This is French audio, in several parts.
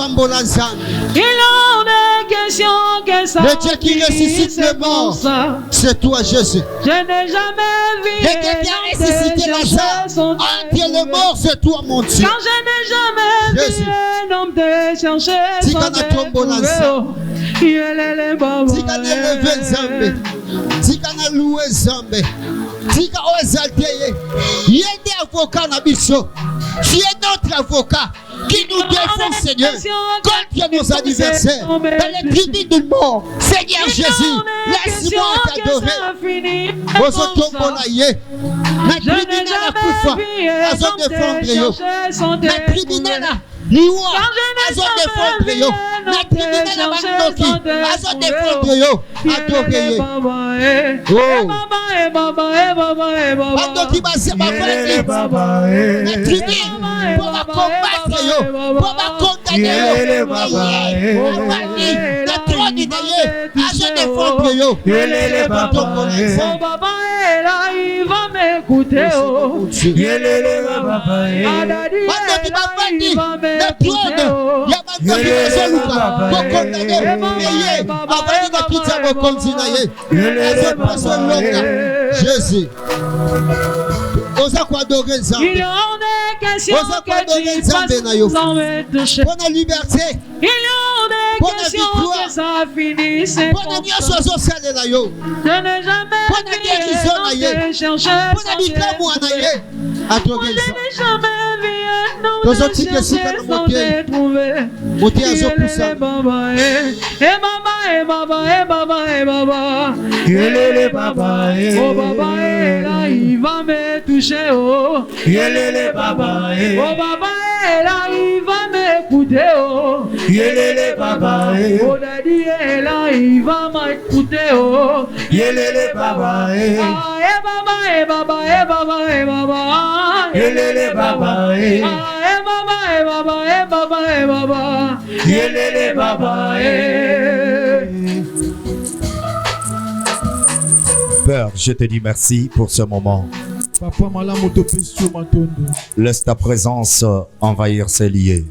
en est question que ça. Le Dieu qui ressuscite les morts, c'est toi Jésus. Je n'ai jamais vu. Le Dieu qui a ressuscité Lazare, entre les morts, c'est toi mon Dieu. Quand je n'ai jamais vu un homme te chercher sans te trouver. Tika na levé Nzambe, tika na loué Nzambe, tika o exalté ye. Yende avocat na biso, tu es notre avocat qui nous défend Seigneur contre nos adversaires dans les tribunaux du mort. Seigneur Jésus, laisse-moi t'adorer. Ozotombola ye, na tribunal na kufa, azo défendre yo, na tribunal na Liwa, azo défendre yo, na tribunal na Bandoki, azo défendre yo, adoré ye. Oh, Bandoki base ma frère, na tribunal pour ma combattre yo, pour ma condamner yo, na trône de ye, azo défendre yo. Mon papa est là, il va m'écouter. Jésus. Il en est question que tu fasses sans me toucher. Pour la liberté. Il en est question que ça finisse. Je n'ai jamais vu un homme te chercher sans te trouver. Je n'ai jamais vu un homme te chercher sans te trouver. Oh baba est là, il va me toucher. Oh baba est là, il va m'écouter. Oh daddy est là, il va m'écouter. Oh baba Père, je te dis merci pour ce moment. Laisse ta présence envahir ces lieux.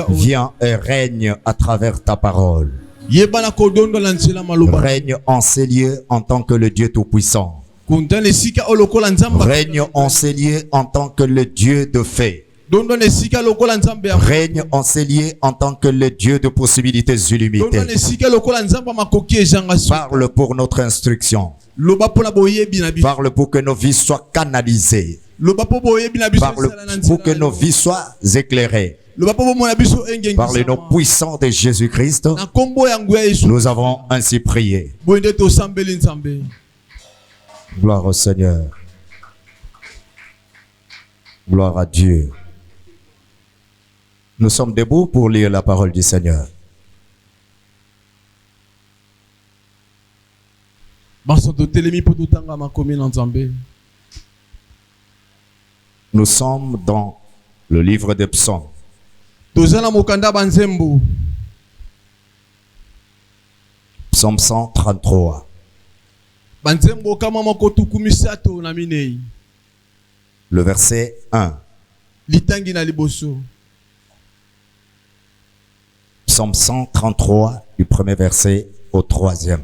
Viens et règne à travers ta parole. Règne en ces lieux en tant que le Dieu Tout-Puissant. Règne en ces lieux en tant que le Dieu de fait. Règne en ces lieux en tant que le Dieu de possibilités illimitées. Parle pour notre instruction. Parle pour que nos vies soient canalisées. Parle pour que nos vies soient éclairées. Par le nom puissant de Jésus-Christ, nous avons ainsi prié. Gloire au Seigneur. Gloire à Dieu. Nous sommes debout pour lire la parole du Seigneur. Nous sommes dans le livre des psaumes. Psaume 133. Le verset 1. Psaume 133, du premier verset au troisième.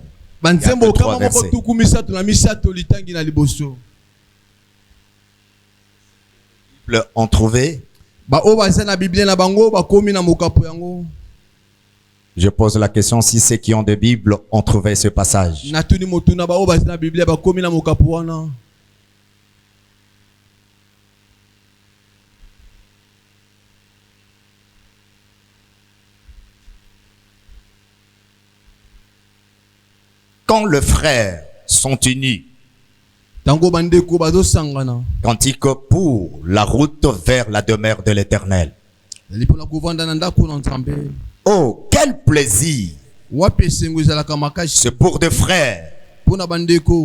Ont trouvé. Je pose la question si ceux qui ont des Bibles ont trouvé ce passage. Quand les frères sont unis, cantique pour la route vers la demeure de l'Éternel. Oh, quel plaisir! C'est pour des frères.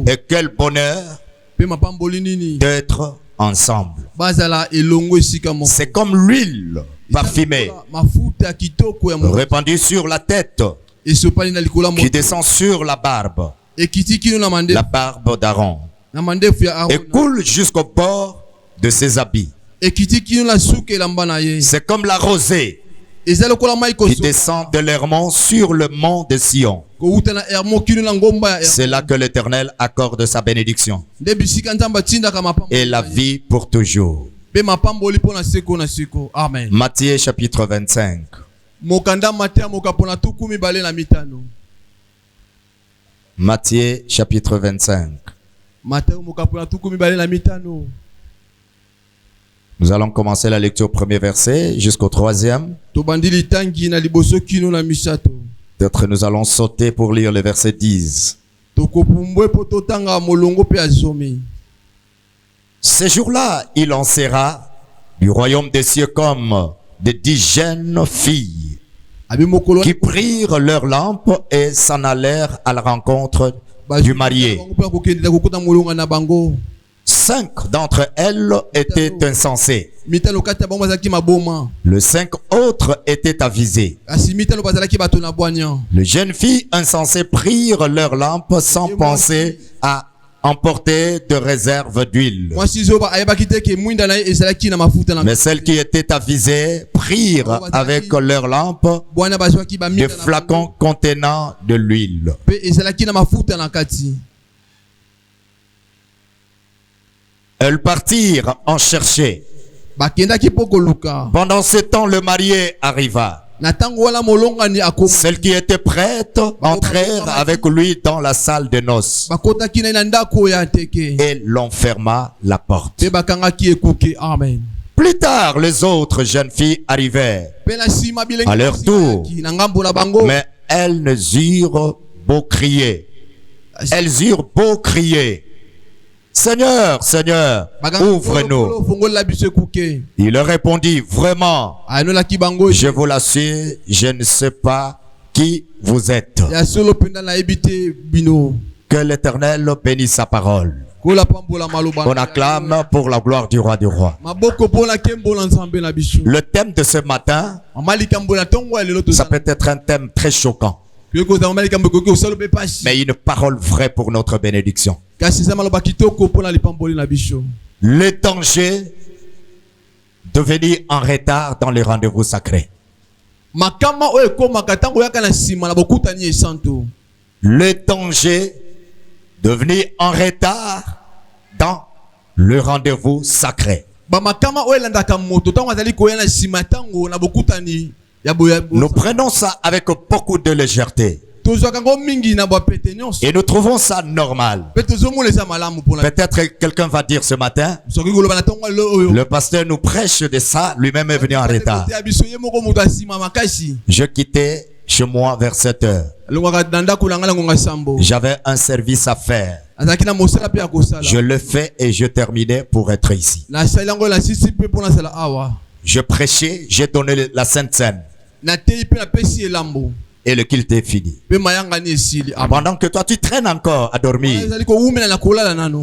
Et quel bonheur d'être ensemble. C'est comme l'huile parfumée répandue sur la tête qui descend sur la barbe d'Aaron et coule jusqu'au bord de ses habits. C'est comme la rosée qui descend de l'Hermon sur le mont de Sion. C'est là que l'Éternel accorde sa bénédiction et la vie pour toujours. Amen. Matthieu chapitre 25. Matthieu chapitre 25. Nous allons commencer la lecture au premier verset jusqu'au troisième. Peut-être nous allons sauter pour lire le verset 10. Ce jour-là, il en sera du royaume des cieux comme de 10 jeunes filles qui prirent leurs lampes et s'en allèrent à la rencontre du marié. 5 d'entre elles étaient insensées. Les 5 autres étaient avisées. Les jeunes filles insensées prirent leurs lampes sans penser à emporter de réserve d'huile. Mais celles qui étaient avisées prirent avec leurs lampes des flacons contenant de l'huile. Elles partirent en chercher. Pendant ce temps, le marié arriva. Celles qui étaient prêtes entrèrent avec lui dans la salle de noces et l'enferma la porte. Amen. Plus tard, les autres jeunes filles arrivèrent à leur tour, mais elles eurent beau crier. Elles eurent beau crier. Seigneur, Seigneur, ouvre-nous. Il leur répondit, vraiment, je vous l'assure, je ne sais pas qui vous êtes. Que l'Éternel bénisse sa parole. On acclame pour la gloire du roi du roi. Le thème de ce matin, ça peut être un thème très choquant, mais une parole vraie pour notre bénédiction. Le danger de venir en retard dans les rendez-vous sacrés. Le danger de venir en retard dans le rendez-vous sacré. Nous prenons ça avec beaucoup de légèreté. Et nous trouvons ça normal. Peut-être quelqu'un va dire ce matin, le pasteur nous prêche de ça, lui-même est venu en retard. Je quittais chez moi vers 7 heures. J'avais un service à faire. Je le fais et je terminais pour être ici. Je prêchais, j'ai donné la Sainte Seine. Et le culte est fini. Pendant que toi tu traînes encore à dormir,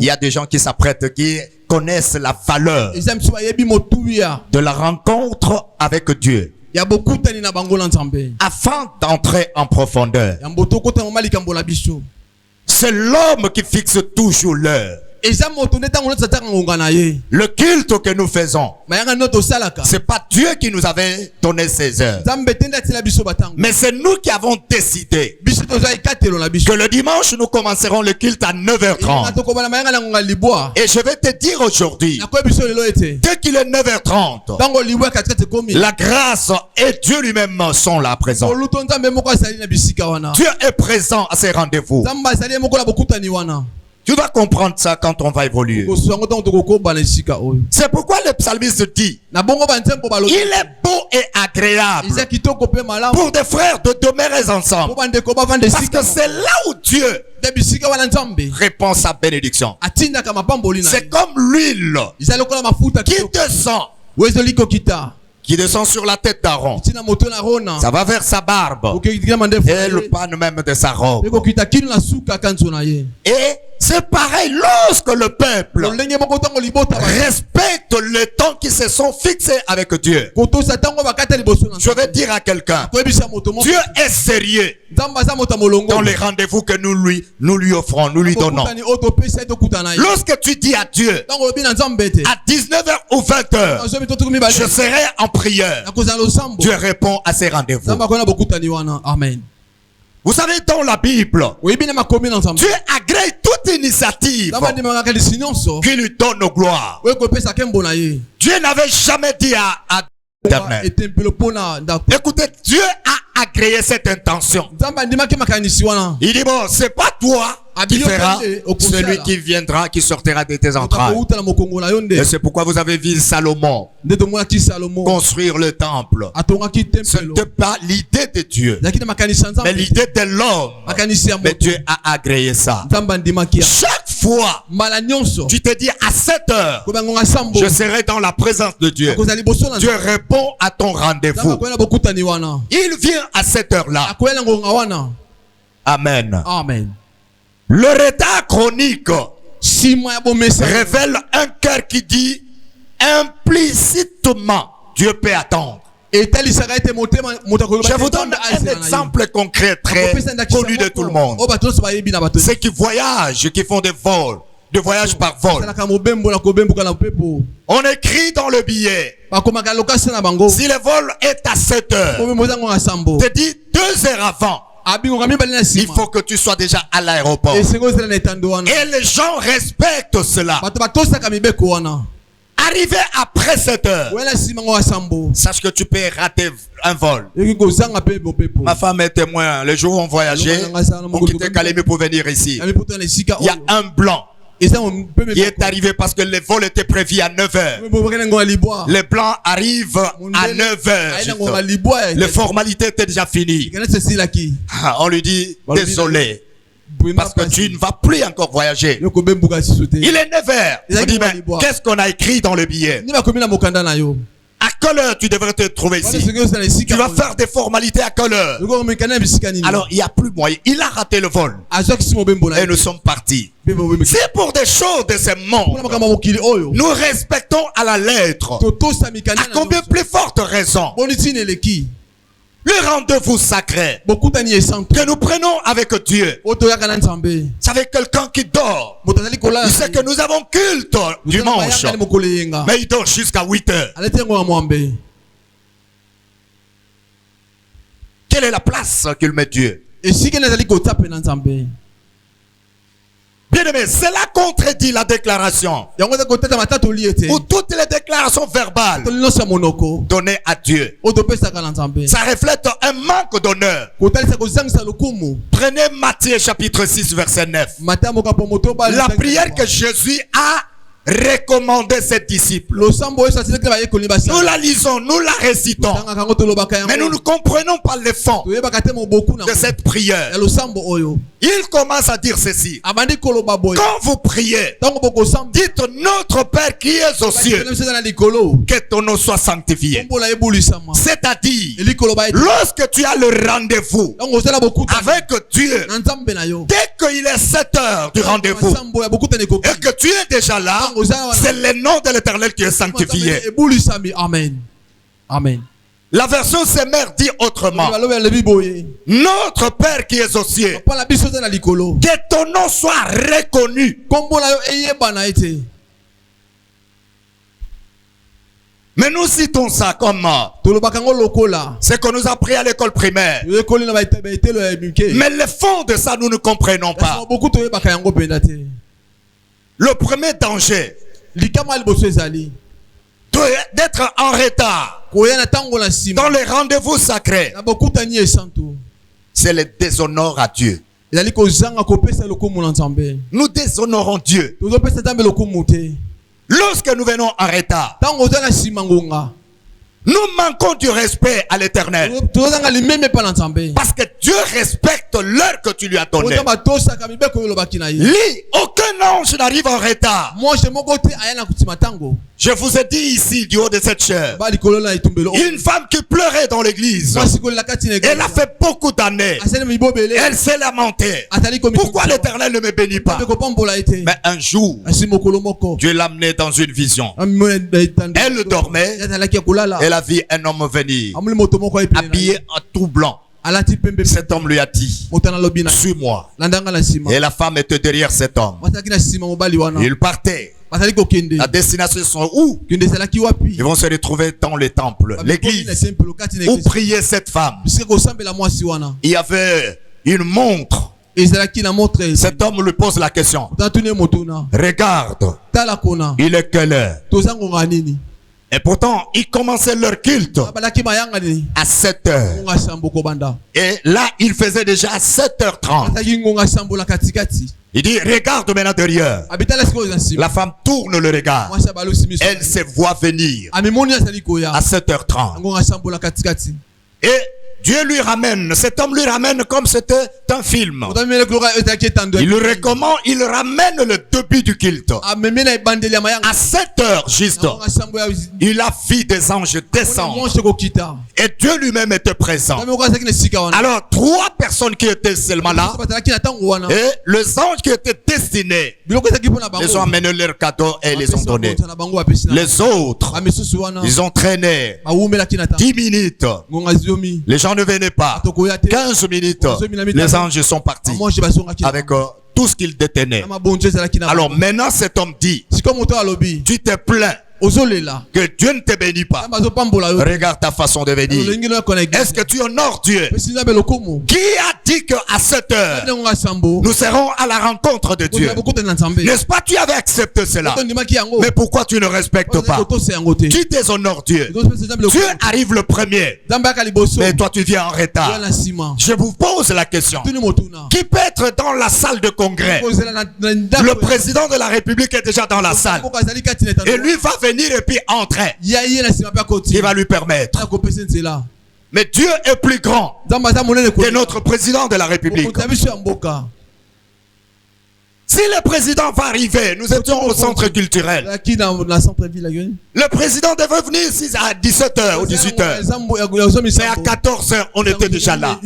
il y a des gens qui s'apprêtent, qui connaissent la valeur de la rencontre avec Dieu, afin d'entrer en profondeur. C'est l'homme qui fixe toujours l'heure. Le culte que nous faisons, c'est pas Dieu qui nous avait donné ces heures, mais c'est nous qui avons décidé que le dimanche nous commencerons le culte à 9h30. Et je vais te dire aujourd'hui, dès qu'il est 9h30, la grâce et Dieu lui-même sont là présents. Dieu est présent à ces rendez-vous. Tu dois comprendre ça quand on va évoluer. C'est pourquoi le psalmiste dit, il est beau et agréable pour des frères de demeurer ensemble. Parce que c'est là où Dieu répond sa bénédiction. C'est comme l'huile qui descend qui descend sur la tête d'Aaron. Ça va vers sa barbe et le pan même de sa robe. Et c'est pareil lorsque le peuple respecte le temps qui se sont fixés avec Dieu. Je vais dire à quelqu'un, Dieu est sérieux dans les rendez-vous que nous lui offrons, nous lui donnons. Lorsque tu dis à Dieu, à 19h ou 20h, je serai en prière, Dieu répond à ces rendez-vous. Amen. Vous savez, dans la Bible, Dieu agrée toute initiative qui lui donne gloire. Dieu n'avait jamais dit à l'Éternel. Écoutez, Dieu a agréé cette intention. Il dit, bon, c'est pas toi qui fera, celui qui viendra, qui sortira de tes entrailles. Et c'est pourquoi vous avez vu Salomon construire le temple. Ce n'était pas l'idée de Dieu, mais l'idée de l'homme. Mais Dieu a agréé ça. Chaque fois, tu te dis à 7 heures, je serai dans la présence de Dieu. Dieu répond à ton rendez-vous. Il vient à cette heure-là. Amen. Amen. Le retard chronique révèle un cœur qui dit implicitement Dieu peut attendre. Je vous donne un exemple concret très connu de tout le monde. Ceux qui voyagent, qui font des vols, de voyage par vol. On écrit dans le billet, si le vol est à 7 heures, te dit 2 heures avant, il faut que tu sois déjà à l'aéroport. Et les gens respectent cela. Arrivé après 7 heures, sache que tu peux rater un vol. Ma femme est témoin. Le jour où on voyageait, on quittait Kalemi pour venir ici. Il y a un blanc qui est arrivé parce que le vol était prévu à 9 heures. Les blancs arrivent à 9 heures. Les formalités étaient déjà finies. On lui dit désolé, parce que tu ne vas plus encore voyager. Il est 9 heures. On dit, mais qu'est-ce qu'on a écrit dans le billet? À quelle heure tu devrais te trouver ici? Tu vas faire des formalités à quelle heure? Alors il n'y a plus moyen. Il a raté le vol. Et nous sommes partis. C'est pour des choses de ce monde. Nous respectons à la lettre. À combien plus forte raison le rendez-vous sacré que nous prenons avec Dieu. C'est avec quelqu'un qui dort. Il sait que nous avons culte dimanche, mais il dort jusqu'à 8 heures. Quelle est la place qu'il met Dieu? Bien aimé, cela contredit la déclaration ou toutes les déclarations verbales données à Dieu. Ça reflète un manque d'honneur. Prenez Matthieu chapitre 6 verset 9. La prière que Jésus a recommandé ses disciples. Nous la lisons, nous la récitons, mais nous ne comprenons pas le fond de cette prière. Il commence à dire ceci: quand vous priez, dites notre Père qui est aux cieux, que ton nom soit sanctifié. C'est-à-dire, lorsque tu as le rendez-vous avec Dieu, dès qu'il est 7 heures du rendez-vous et que tu es déjà là, c'est le nom de l'Éternel qui est sanctifié. Amen. Amen. La version Semer dit autrement: notre Père qui est aux cieux, que ton nom soit reconnu. Mais nous citons ça comme ce que nous a appris à l'école primaire. Mais le fond de ça, nous ne comprenons pas. Le premier danger d'être en retard dans les rendez-vous sacrés, c'est le déshonneur à Dieu. Nous déshonorons Dieu lorsque nous venons en retard. Nous manquons du respect à l'Éternel, parce que Dieu respecte respecte l'heure que tu lui as donnée. Lis, aucun ange n'arrive en retard. Je vous ai dit ici, du haut de cette chair, une femme qui pleurait dans l'église. Elle a fait beaucoup d'années. Elle s'est lamentée. Pourquoi l'Éternel ne me bénit pas? Mais un jour, Dieu l'a amenée dans une vision. Elle dormait. Elle a vu un homme venir, habillé en tout blanc. Cet homme lui a dit, suis-moi. Et la femme était derrière cet homme. Il partait. La destination sont où? Ils vont se retrouver dans le temple, l'église, où priait cette femme. Il y avait une montre. Cet homme lui pose la question. Regarde, il est quelle heure? Et pourtant, ils commençaient leur culte à 7 heures. Et là, il faisait déjà 7h30. Il dit, regarde maintenant derrière. La femme tourne le regard. Elle se voit venir à 7h30. Et Dieu lui ramène, cet homme lui ramène comme c'était un film. Il ramène le début du culte. À 7h juste, il a vu des anges descendre. Et Dieu lui-même était présent. Alors 3 personnes qui étaient seulement là, et les anges qui étaient destinés, ils ont amené leurs cadeaux et les ont donnés. Les autres, ils ont traîné 10 minutes. Les gens ne venaient pas. 15 minutes, les anges sont partis avec tout ce qu'ils détenaient. Alors maintenant cet homme dit, tu te plains que Dieu ne te bénit pas. Regarde ta façon de venir. Est-ce que tu honores Dieu? Qui a dit qu'à 7 heures nous serons à la rencontre de Dieu? N'est-ce pas, tu avais accepté cela? Mais pourquoi tu ne respectes pas? Tu déshonores Dieu. Dieu arrive le premier, mais toi tu viens en retard. Je vous pose la question, qui peut être dans la salle de congrès? Le président de la République est déjà dans la salle et lui va venir et puis entrer. Il va lui permettre. Mais Dieu est plus grand que notre président de la République. Si le président va arriver, nous étions au centre culturel. Le président devait venir ici à 17h ou 18h. Mais à 14h, on était déjà là.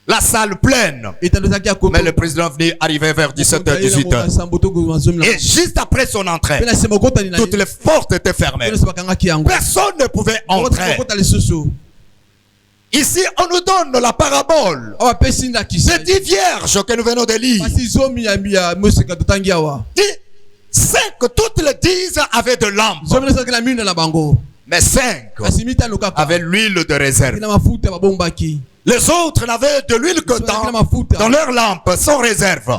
La salle pleine. Mais le président venait arriver vers 17h, 18h. Et juste après son entrée, toutes les portes étaient fermées. Personne ne pouvait entrer. Ici, on nous donne la parabole des 10 vierges que nous venons de lire. 5, toutes les 10 avaient de lampes. Mais 5 avaient l'huile de réserve. Les autres n'avaient de l'huile que dans leur lampe, sans réserve.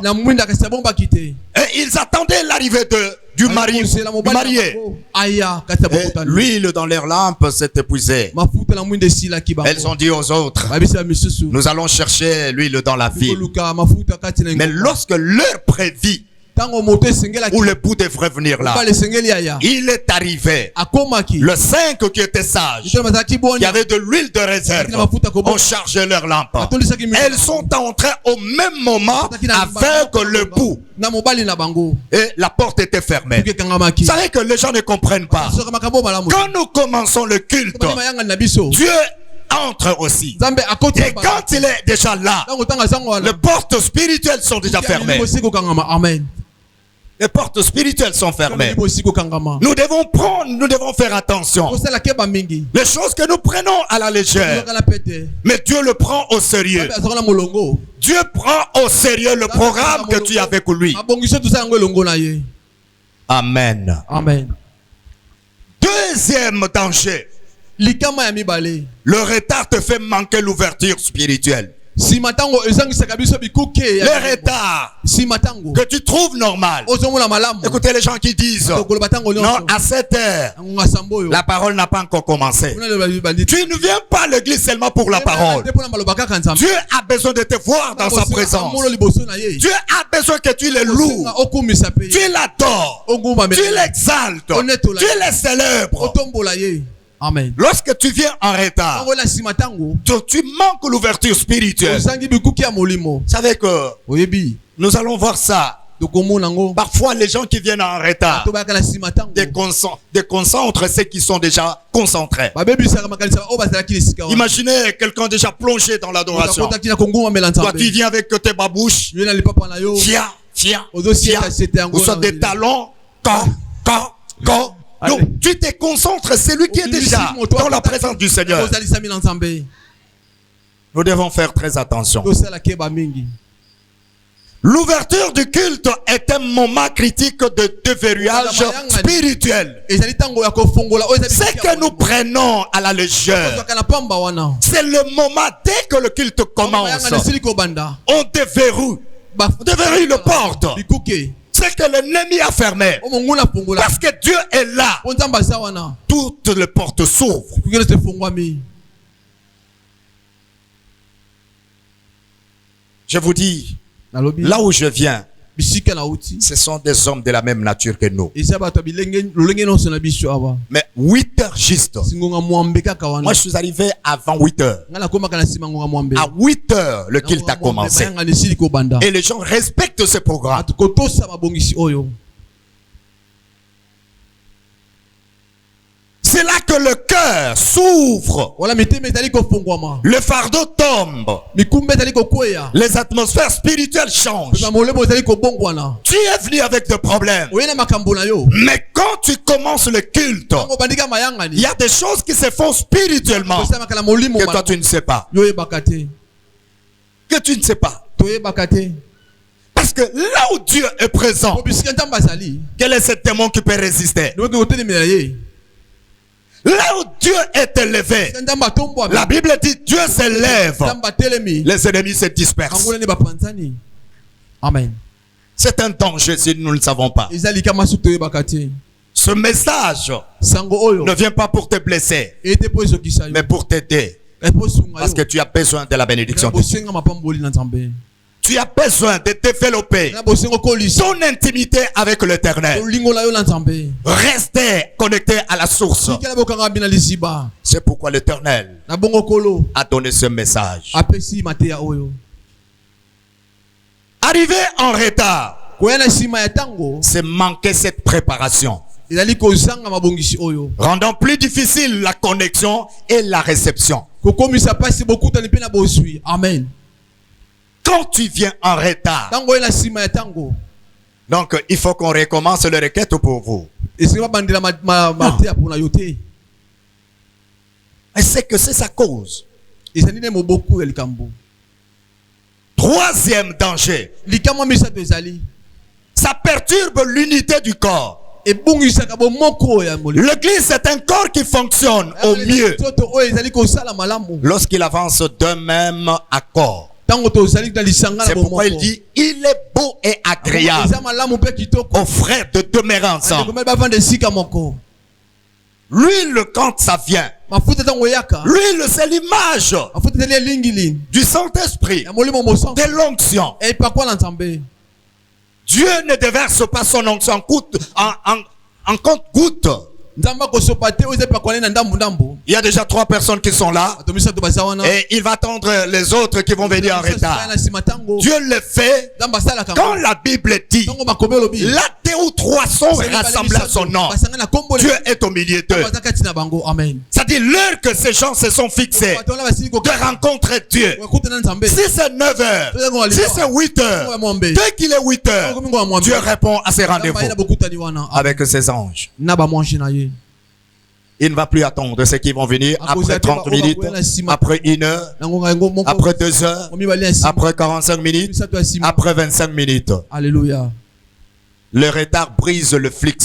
Et ils attendaient l'arrivée du marié. L'huile dans leur lampe s'est épuisée. Elles ont dit aux autres, nous allons chercher l'huile dans la ville. Mais lorsque l'heure prévue, où le bout devrait venir là, il est arrivé. Le 5 qui était sage, qui avait de l'huile de réserve, ont chargé leur lampe. Elles sont entrées au même moment avec le bout. Et la porte était fermée. Vous savez que les gens ne comprennent pas. Quand nous commençons le culte, Dieu entre aussi. Et quand il est déjà là, les portes spirituelles sont déjà fermées. Les portes spirituelles sont fermées. Nous devons faire attention. Les choses que nous prenons à la légère, mais Dieu le prend au sérieux. Dieu prend au sérieux le programme que tu as avec lui. Amen. Amen. Deuxième danger. Le retard te fait manquer l'ouverture spirituelle. Les retards que tu trouves normal. Écoutez les gens qui disent non, à 7 heures la parole n'a pas encore commencé. Tu ne viens pas à l'église seulement pour la parole. Dieu a besoin de te voir dans sa présence. Dieu a besoin que tu le loues, tu l'adores, tu l'exaltes, tu le célèbres. Amen. Lorsque tu viens en retard, tu manques l'ouverture spirituelle. Vous savez que nous allons voir ça. Parfois, les gens qui viennent en retard déconcentrent ceux qui sont déjà concentrés. Imaginez quelqu'un déjà plongé dans l'adoration. Toi, tu viens avec tes babouches. Tiens. Ou soit des talons. Donc, tu te concentres, c'est lui qui est déjà dans la présence du Seigneur. Nous devons faire très attention. L'ouverture du culte est un moment critique de déverrouillage spirituel. Ce que nous prenons à la légère, c'est le moment dès que le culte commence. On déverrouille le porte. C'est que l'ennemi a fermé. Parce que Dieu est là. Toutes les portes s'ouvrent. Je vous dis, là où je viens, ce sont des hommes de la même nature que nous. Mais 8 heures juste. Moi, je suis arrivé avant 8 heures. À 8 heures, le culte a commencé. Et les gens respectent ce programme. C'est là que le cœur s'ouvre. Le fardeau tombe. Les atmosphères spirituelles changent. Tu es venu avec des problèmes. Mais quand tu commences le culte, il y a des choses qui se font spirituellement que toi tu ne sais pas. Que tu ne sais pas. Parce que là où Dieu est présent, quel est ce démon qui peut résister? Là où Dieu est élevé, la Bible dit Dieu s'élève, les ennemis se dispersent. Amen. C'est un danger si nous ne le savons pas. Ce message ne vient pas pour te blesser, mais pour t'aider. Parce que tu as besoin de la bénédiction de Dieu. Tu as besoin de développer ton intimité avec l'Éternel. Restez connecté à la source. C'est pourquoi l'Éternel a donné ce message. Arriver en retard, c'est manquer cette préparation, rendant plus difficile la connexion et la réception. Amen. Quand tu viens en retard, donc il faut qu'on recommence le requête pour vous. Et c'est que c'est sa cause. Troisième danger, ça perturbe l'unité du corps. L'église est un corps qui fonctionne au mieux lorsqu'il avance d'un même accord. C'est pourquoi il dit il est beau et agréable aux frères de demeurer ensemble. L'huile, quand ça vient, l'huile, c'est l'image du Saint-Esprit, de l'onction. Dieu ne déverse pas son onction en compte-goutte. Il y a déjà 3 personnes qui sont là et il va attendre les autres qui vont venir en retard. Dieu le fait quand la Bible dit là 2 ou 3 sont rassemblés à son nom, Dieu est au milieu d'eux. C'est-à-dire l'heure que ces gens se sont fixés de rencontrer Dieu. Si c'est 9 heures, si c'est 8 heures, dès qu'il est 8 heures, Dieu répond à ses rendez-vous avec ses anges. Il ne va plus attendre ceux qui vont venir après 30 minutes, après 1 heure, après 2 heures, après 45 minutes, après 25 minutes. Alléluia. Le retard brise le flux,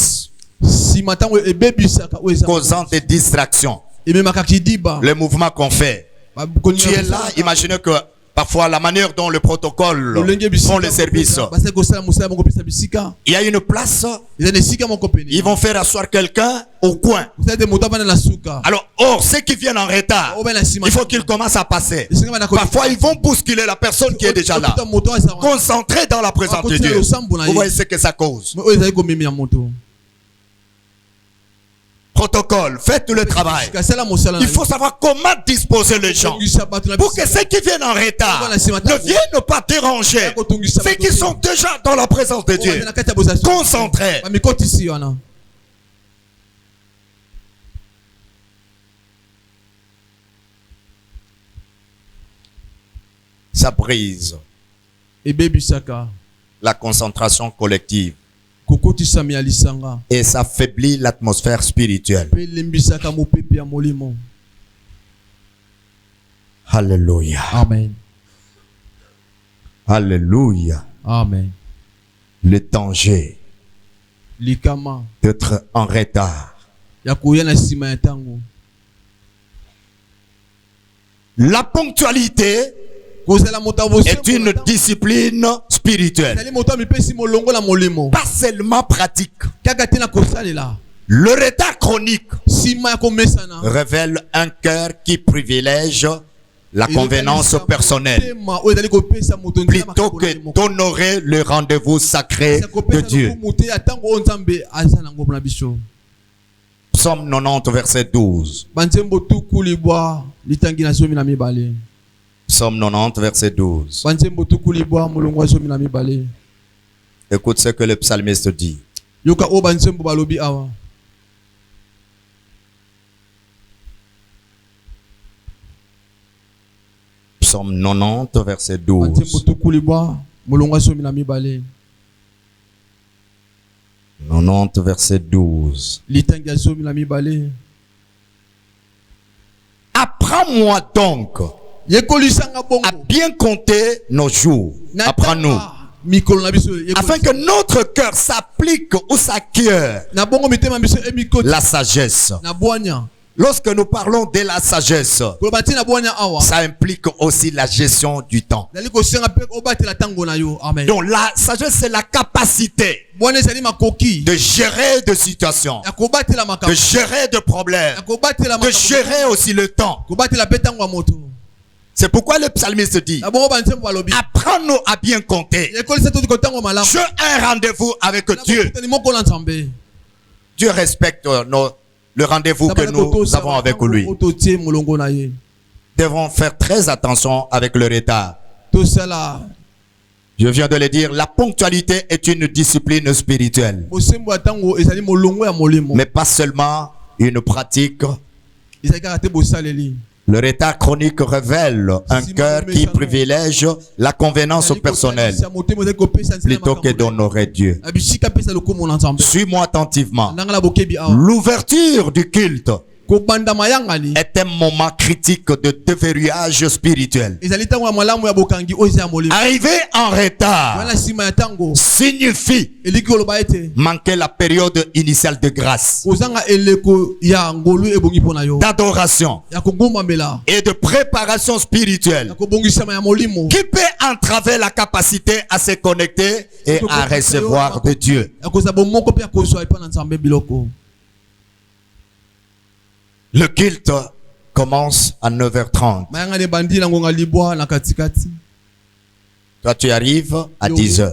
causant des distractions. Le mouvement qu'on fait. Tu es là, imaginez que parfois la manière dont le protocole font les services. Il y a une place, ils vont faire asseoir quelqu'un au coin. Alors, ceux qui viennent en retard, il faut qu'ils commencent à passer. Parfois, ils vont bousculer la personne qui est déjà là, concentrée dans la présence de Dieu. Vous voyez ce que ça cause. protocole, faites le travail. Il faut savoir comment disposer les gens pour que ceux qui viennent en retard ne viennent pas déranger ceux qui sont déjà dans la présence de Dieu. Concentrés. Ça brise la concentration collective et ça affaiblit l'atmosphère spirituelle. Alléluia. Amen. Alléluia. Amen. Le danger d'être en retard. La ponctualité est une discipline spirituelle, pas seulement pratique. Le retard chronique révèle un cœur qui privilège la convenance personnelle plutôt que d'honorer le rendez-vous sacré de Dieu. Psaume 90, verset 12. Psaume 90, verset 12. Écoute ce que le psalmiste dit. Psaume 90, verset 12. 90, verset 12. Apprends-moi donc à bien compter nos jours. Apprends-nous. Afin que notre cœur s'applique ou s'acquiert la sagesse. Lorsque nous parlons de la sagesse, ça implique aussi la gestion du temps. Donc la sagesse, c'est la capacité de gérer des situations, de gérer des problèmes, de gérer aussi le temps. C'est pourquoi le psalmiste dit, apprends-nous à bien compter. J'ai un rendez-vous avec Dieu. Dieu respecte le rendez-vous que nous avons avec lui. Devons faire très attention avec le retard. Je viens de le dire, la ponctualité est une discipline spirituelle, mais pas seulement une pratique. Le retard chronique révèle un cœur qui privilège la convenance personnelle plutôt que d'honorer Dieu. Suis-moi attentivement. L'ouverture du culte est un moment critique de déverrouillage spirituel. Arriver en retard signifie manquer la période initiale de grâce, d'adoration et de préparation spirituelle qui peut entraver la capacité à se connecter et à recevoir de Dieu. Le culte commence à 9h30. Toi, tu arrives à 10h.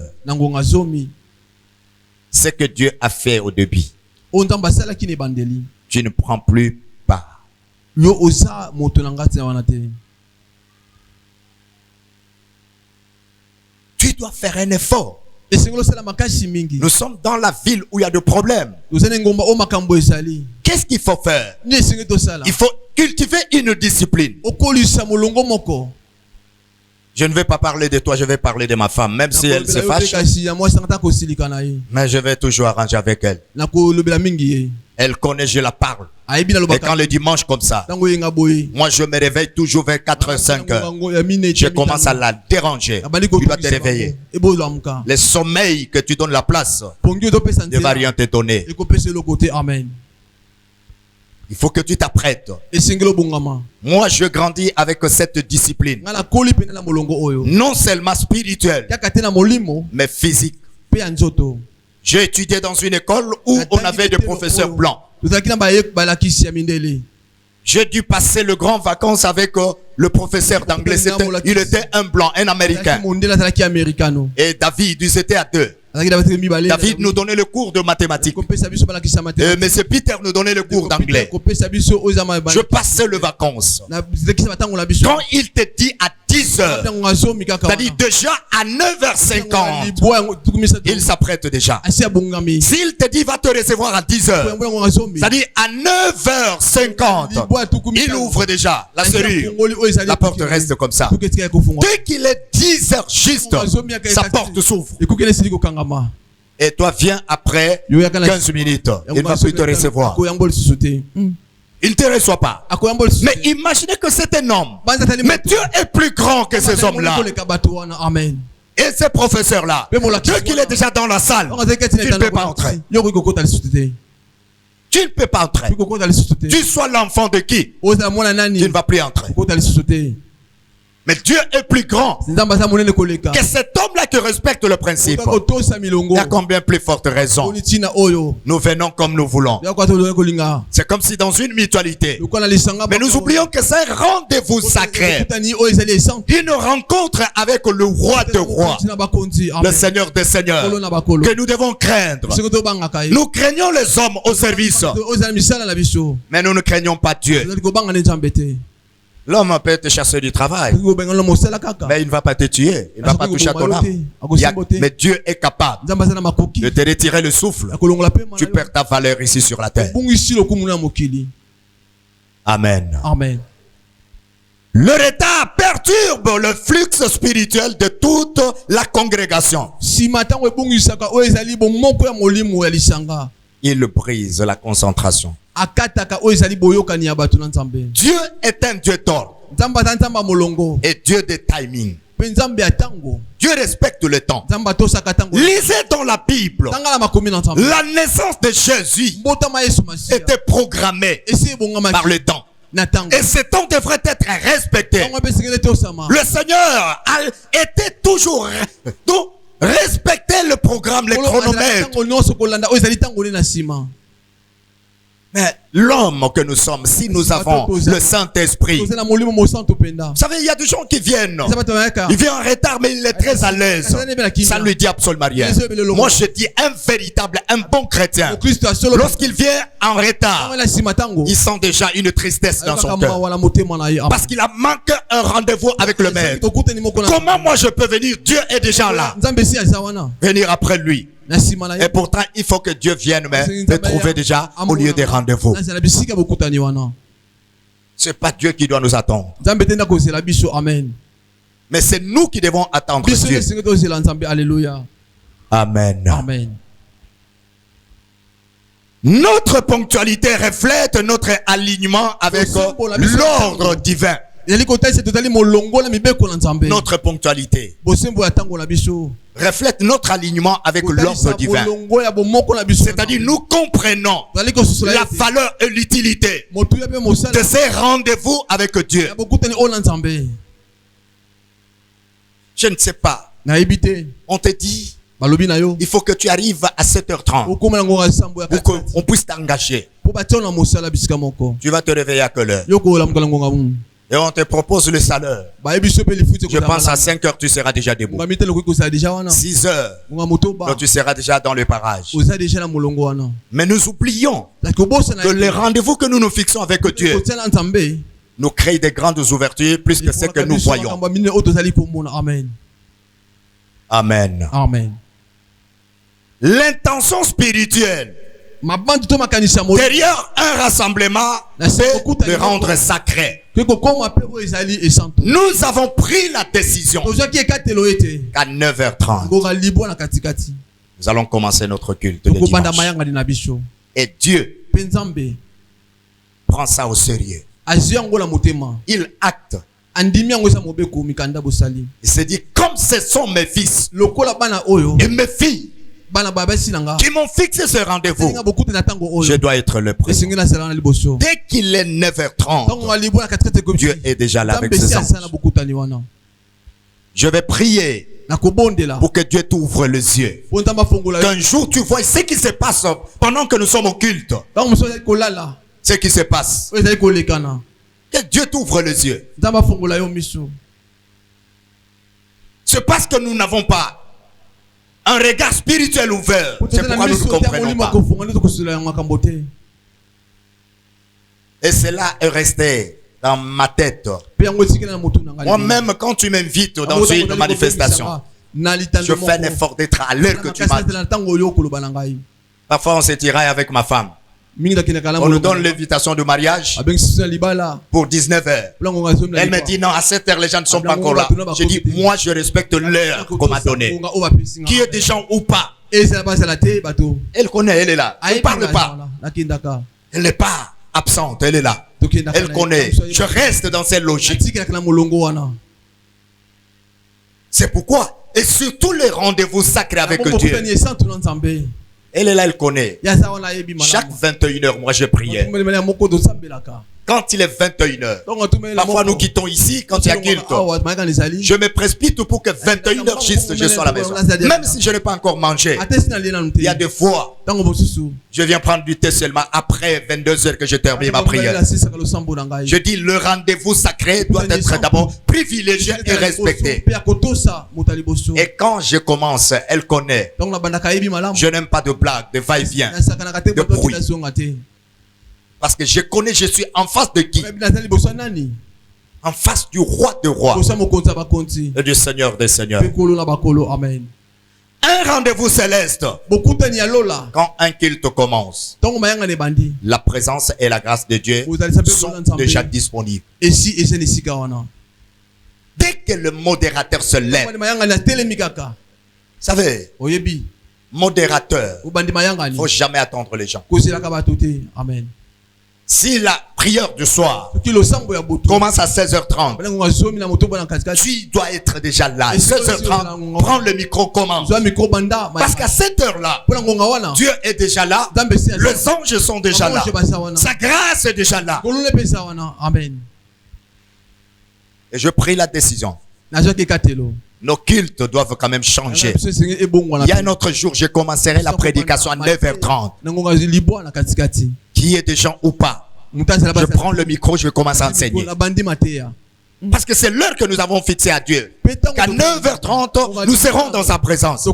Ce que Dieu a fait au début, tu ne prends plus part. Tu dois faire un effort. Nous sommes dans la ville où il y a des problèmes. Qu'est-ce qu'il faut faire? Il faut cultiver une discipline. Je ne vais pas parler de toi, je vais parler de ma femme, même si elle se fâche. Mais je vais toujours arranger avec elle. Elle connaît, je la parle. Et quand le dimanche comme ça, moi je me réveille toujours vers 4h, 5h. Je commence à la déranger. Tu dois te réveiller. Le sommeil que tu donnes la place ne va rien te donner. Il faut que tu t'apprêtes. Moi je grandis avec cette discipline. Non seulement spirituelle, mais physique. J'ai étudié dans une école où on avait des professeurs blancs. J'ai dû passer le grand vacances avec le professeur d'anglais. Il était un blanc, un américain. Et David, ils étaient à deux. David nous donnait le cours de mathématiques. Mais c'est Peter nous donnait le cours d'anglais. Je passais les vacances. Quand il te dit à 10 heures, c'est-à-dire déjà à 9h50, il s'apprête déjà. S'il te dit va te recevoir à 10 heures, c'est-à-dire à 9h50, il ouvre déjà la serrure. La porte reste comme ça. Dès qu'il est 10 heures juste, sa porte s'ouvre. Et toi viens après 15 minutes. Il ne va plus te recevoir. Il ne te reçoit pas. Mais imaginez que c'est un homme. Mais Dieu est plus grand que ces hommes-là. Et ces professeurs-là, Dieu qu'il est déjà dans la salle, tu ne peux pas entrer. Tu ne peux pas entrer. Tu sois l'enfant de qui? Tu ne vas plus entrer. Mais Dieu est plus grand que cet homme-là qui respecte le principe. Il y a combien plus forte raison? Nous venons comme nous voulons. C'est comme si dans une mutualité. Mais nous oublions que c'est un rendez-vous sacré. Une rencontre avec le roi de rois, le Seigneur des seigneurs, que nous devons craindre. Nous craignons les hommes au service, mais nous ne craignons pas Dieu. L'homme peut te chasser du travail, mais il ne va pas te tuer. Il ne va pas toucher à ton âme. Mais Dieu est capable de te retirer le souffle. Tu perds ta valeur ici sur la terre. Amen. Amen. Le retard perturbe le flux spirituel de toute la congrégation. Il brise la concentration. Dieu est un Dieu d'ordre et Dieu de timing. Dieu respecte le temps. Lisez dans la Bible, la naissance de Jésus était programmée par le temps. Et ce temps devrait être respecté. Le Seigneur a été toujours respecter le programme, les chronomètres. Mais l'homme que nous sommes, si nous avons le Saint-Esprit, vous savez, il y a des gens qui viennent, il vient en retard, mais il est très à l'aise. Ça ne lui dit absolument rien. Moi, je dis un véritable, un bon chrétien, lorsqu'il vient en retard, il sent déjà une tristesse dans son cœur. Parce qu'il a manqué un rendez-vous avec le Maître. Comment moi je peux venir? Dieu est déjà là. Venir après lui. Et pourtant, il faut que Dieu vienne me trouver déjà au lieu des rendez-vous. Ce n'est pas Dieu qui doit nous attendre. Mais c'est nous qui devons attendre Dieu. Amen. Amen. Notre ponctualité reflète notre alignement avec l'ordre divin. Notre ponctualité reflète notre alignement avec l'ordre divin. C'est-à-dire nous comprenons la valeur et l'utilité de ces rendez-vous avec Dieu. Je ne sais pas. On te dit, il faut que tu arrives à 7h30 pour qu'on puisse t'engager. Tu vas te réveiller à quelle heure? Et on te propose le salaire. Je pense à 5 heures, tu seras déjà debout. 6 heures, donc tu seras déjà dans le parage. Mais nous oublions que les rendez-vous que nous nous fixons avec Dieu nous créent des grandes ouvertures plus que ce que nous voyons. Amen. Amen. L'intention spirituelle derrière un rassemblement, c'est de rendre sacré. Nous avons pris la décision qu'à 9h30, nous allons commencer notre culte le dimanche. Et Dieu prend ça au sérieux. Il acte. Il se dit, comme ce sont mes fils et mes filles qui m'ont fixé ce rendez-vous, je dois être le premier. Dès qu'il est 9h30, Dieu est déjà là avec ses anges. Je vais prier pour que Dieu t'ouvre les yeux. Qu'un jour tu vois ce qui se passe pendant que nous sommes au culte. Ce qui se passe. Que Dieu t'ouvre les yeux. C'est parce que nous n'avons pas un regard spirituel ouvert. C'est pourquoi nous ne comprenons pas. Et cela est resté dans ma tête. Moi-même, quand tu m'invites dans une manifestation, je fais un effort d'être à l'heure que tu m'as dit. Parfois, on se tiraille avec ma femme. On nous donne l'invitation de mariage pour 19h. Elle me dit non, à cette heure, les gens ne sont pas encore là. Je dis, moi, je respecte l'heure qu'on m'a donnée. Qui est des gens ou pas. Elle connaît, elle est là. Elle ne parle pas. Elle n'est pas absente, elle est là. Elle connaît. Je reste dans cette logique. C'est pourquoi, et sur tous les rendez-vous sacrés avec Dieu, elle est là, elle connaît. Chaque 21h, moi je priais. Quand il est 21h, parfois nous quittons ici quand il y a culte. Je me précipite pour que 21h juste je sois à la maison. Même si je n'ai pas encore mangé. Il y a des fois, je viens prendre du thé seulement après 22h que je termine ma prière. Je dis le rendez-vous sacré doit être d'abord privilégié et respecté. Et quand je commence, elle connaît. Je n'aime pas de blagues, de va-et-vient, de bruit. Parce que je connais, je suis en face de qui? En face du roi de rois et du seigneur des seigneurs. Un rendez-vous céleste. Quand un culte commence, la présence et la grâce de Dieu sont déjà disponibles. Dès que le modérateur se lève, vous savez, modérateur, il ne faut jamais attendre les gens. Si la prière du soir commence à 16h30, tu dois être déjà là. 16h30, prends le micro, commence. Parce qu'à cette heure-là, Dieu est déjà là. Les anges sont déjà là. Sa grâce est déjà là. Et je prie la décision. Nos cultes doivent quand même changer. Il y a un autre jour, je commencerai la prédication à 9h30. Qui est des gens ou pas. Je prends le micro, je vais commencer à enseigner. Parce que c'est l'heure que nous avons fixée à Dieu. Qu'à 9h30, nous serons dans sa présence.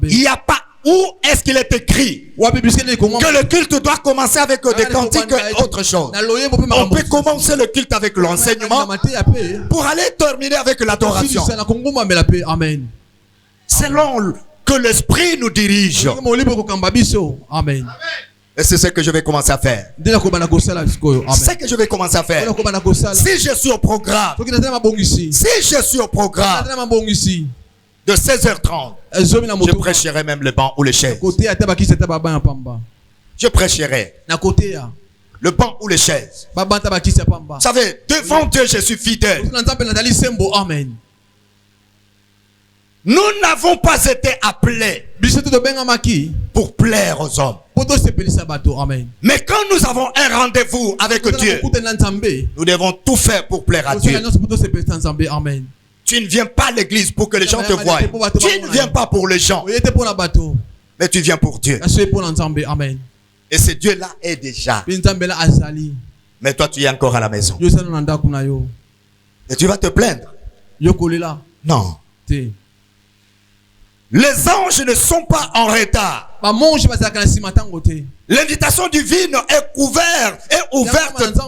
Il n'y a pas où est-ce qu'il est écrit que le culte doit commencer avec des cantiques et autre chose. On peut commencer le culte avec l'enseignement pour aller terminer avec l'adoration. Selon que l'esprit nous dirige. Amen. Et c'est ce que je vais commencer à faire. C'est ce que je vais commencer à faire. Si je suis au programme, de 16h30, je prêcherai même le banc ou les chaises. Je prêcherai le banc ou les chaises. Vous savez, devant Dieu, je suis fidèle. Nous n'avons pas été appelés pour plaire aux hommes. Mais quand nous avons un rendez-vous avec Dieu, nous devons tout faire pour plaire à Dieu. Tu ne viens pas à l'église pour que les gens te voient. Tu ne viens pas pour les gens. Mais tu viens pour Dieu. Et ce Dieu-là est déjà. Mais toi, tu es encore à la maison. Et tu vas te plaindre. Non. Les anges ne sont pas en retard. L'invitation divine est ouverte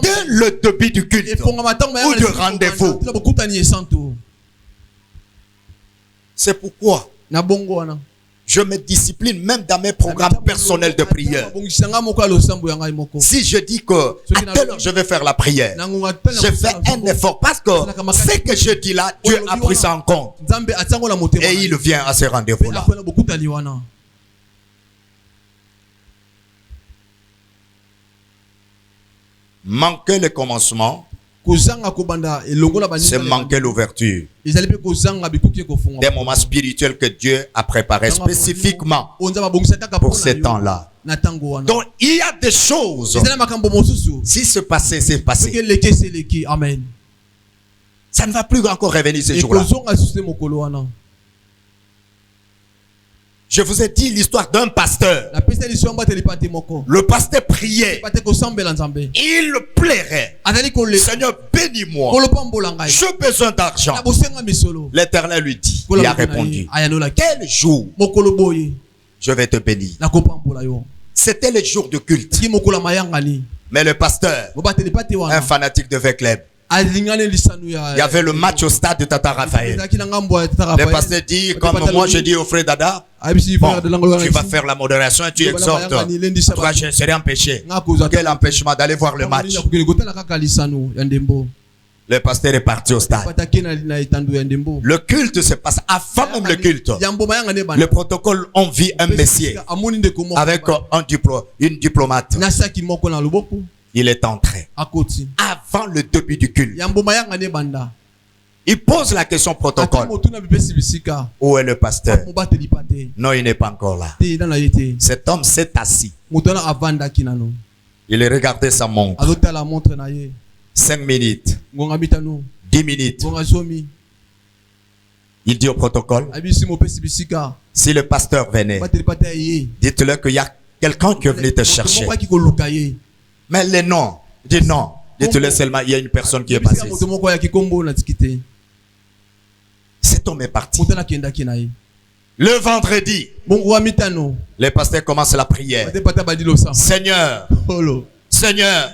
dès le début du culte ou du rendez-vous. C'est pourquoi je me discipline même dans mes programmes personnels de prière. Si je dis que à telle heure je vais faire la prière, je fais un effort parce que ce que je dis là, Dieu a pris ça en compte. Et il vient à ce rendez-vous-là. Manquer le commencement, c'est manquer l'ouverture. Des moments spirituels que Dieu a préparés spécifiquement pour ces temps-là. Donc il y a des choses. Si c'est passé, c'est passé. Ça ne va plus encore revenir ces jours-là. Je vous ai dit l'histoire d'un pasteur. Le pasteur priait. Il plairait. Seigneur, bénis-moi. J'ai besoin d'argent. L'Éternel lui dit, il a répondu, quel jour je vais te bénir. C'était le jour du culte. Mais le pasteur, un fanatique de Vécleb, il y avait le match au stade de Tata Raphaël. Le pasteur dit, comme moi je dis au frère Dada, bon, tu vas faire la modération et tu exhortes. Toi, je serai empêché. Quel empêchement d'aller voir le match? Le pasteur est parti au stade. Le culte se passe avant même le culte. Le protocole, on vit un messier avec une diplomate. Il est entré avant le début du culte. Il pose la question protocole. Où est le pasteur? Non, il n'est pas encore là. Cet homme s'est assis. Il regardait sa montre. 5 minutes. 10 minutes. Il dit au protocole, si le pasteur venait, dites-le qu'il y a quelqu'un qui est venu te chercher. Mais les noms, dis non. Dites-le seulement, il y a une personne qui est passée ici. Cet homme est parti. Le vendredi, le pasteur commence la prière. Seigneur, Seigneur,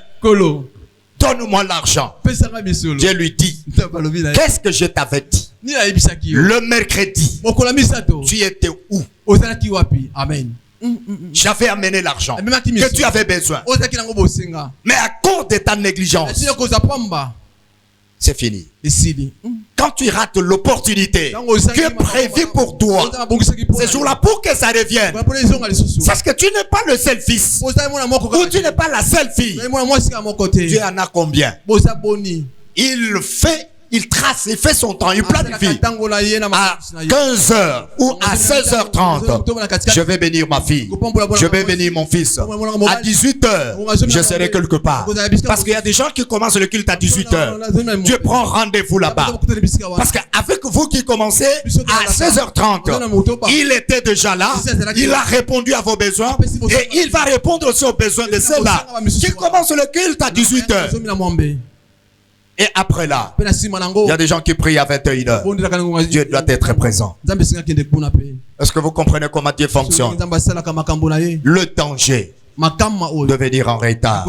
donne-moi l'argent. Dieu lui dit, qu'est-ce que je t'avais dit? Le mercredi, tu étais où? Amen. J'avais amené l'argent que tu avais besoin. Mais à cause de ta négligence, c'est fini. Quand tu rates l'opportunité qui est prévue pour toi, ce jour-là, pour que ça revienne, parce que tu n'es pas le seul fils, ou tu n'es pas la seule fille. Dieu en a combien? Il trace, il fait son temps, il planifie. À 15h ou à 16h30, je vais bénir ma fille. Je vais bénir mon fils. À 18h, je serai quelque part. Parce qu'il y a des gens qui commencent le culte à 18h. Dieu prend rendez-vous là-bas. Parce qu'avec vous qui commencez à 16h30, il était déjà là. Il a répondu à vos besoins. Et il va répondre aussi aux besoins de ceux-là qui commencent le culte à 18h. Et après là, il y a des gens qui prient à 21h. Dieu doit être présent. Est-ce que vous comprenez comment Dieu fonctionne? Le danger de venir en retard